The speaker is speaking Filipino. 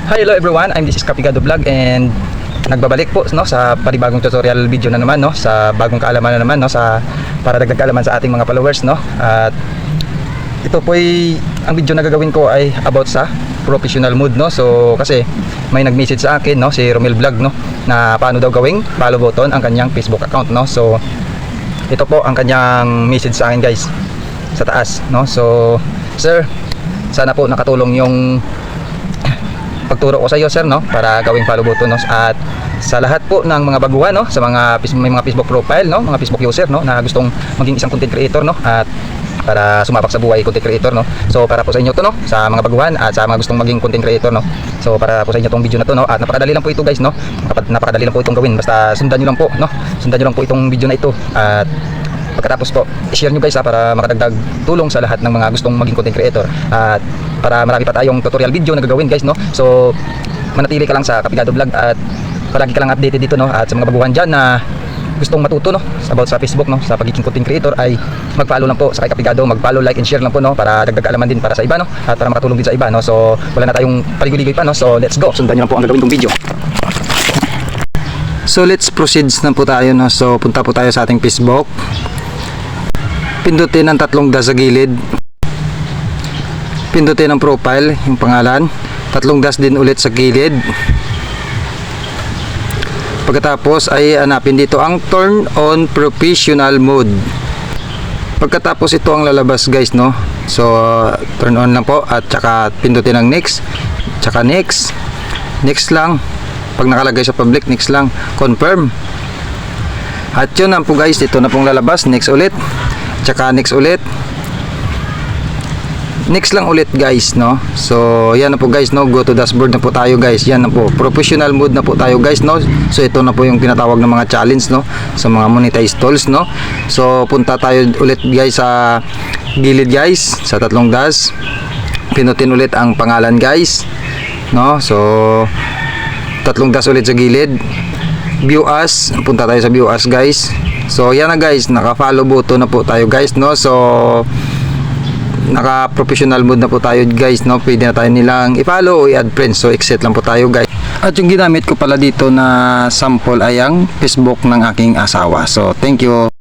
Hi, hello everyone. This is Kapigado Vlog and nagbabalik po no sa panibagong tutorial video na naman no sa bagong kaalaman na naman no sa para dagdag kaalaman sa ating mga followers no. At ito po ay ang video na gagawin ko ay about sa professional mode no. So kasi may nag-message sa akin no si Romel Vlog no na paano daw gawing follow button ang kanyang Facebook account no. So ito po ang kanyang message sa akin guys sa taas no. So sir, sana po nakatulong yung pagturo ko sa iyo sir no para gawing follow button no. At sa lahat po ng mga baguhan no sa mga may mga Facebook profile no, mga Facebook user no na gustong maging isang content creator no at para sumapak sa buhay content creator no. So para po sa inyo to no sa mga baguhan at sa mga gustong maging content creator no. So para po sa inyo tong video na to no at napakadali lang po ito guys no. Napakadali lang po itong gawin, basta sundan niyo lang po no. Sundan niyo lang po itong video na ito at pagkatapos po i-share nyo guys para makadagdag tulong sa lahat ng mga gustong maging content creator at para marami pa tayong tutorial video na gagawin guys no. So manatili ka lang sa Kapigado Vlog at palagi ka lang updated dito no. At sa mga baguhan dyan na gustong matuto no about sa Facebook no sa pagiging content creator ay mag-follow lang po sa kay Kapigado, mag-follow, like and share lang po no para dagdag kaalaman din para sa iba no at para makatulong din sa iba no. So wala na tayong paligoy-ligoy pa no. So let's go, sundan nyo lang po ang gagawin kong video. So let's proceed na po tayo no. So punta po tayo sa ating Facebook. Pindutin ang tatlong dash sa gilid. Pindutin ang profile, yung pangalan. Tatlong dash din ulit sa gilid. Pagkatapos ay hanapin dito ang turn on professional mode. Pagkatapos ito ang lalabas guys no. So turn on lang po at saka pindutin ang next. Tsaka next. Next lang. Pag nakalagay sa public, next lang. Confirm. At yun na po guys, ito na pong lalabas. Next ulit. Tsaka next ulit. Next lang ulit guys no. So yan na po guys no. Go to dashboard na po tayo guys. Yan na po. Professional mode na po tayo guys no. So ito na po yung tinatawag ng mga challenge no. Sa mga monetized tools no. So punta tayo ulit guys sa gilid guys. Sa tatlong dash. Pinutin ulit ang pangalan guys no. So tatlong dash ulit sa gilid. View as. Punta tayo sa view as guys. So yan na guys, naka-follow button na po tayo guys no. So naka-professional mode na po tayo guys no. Pwede na tayo nilang i-follow o i-add friends. So exit lang po tayo guys. At yung ginamit ko pala dito na sample ay ang Facebook ng aking asawa. So thank you.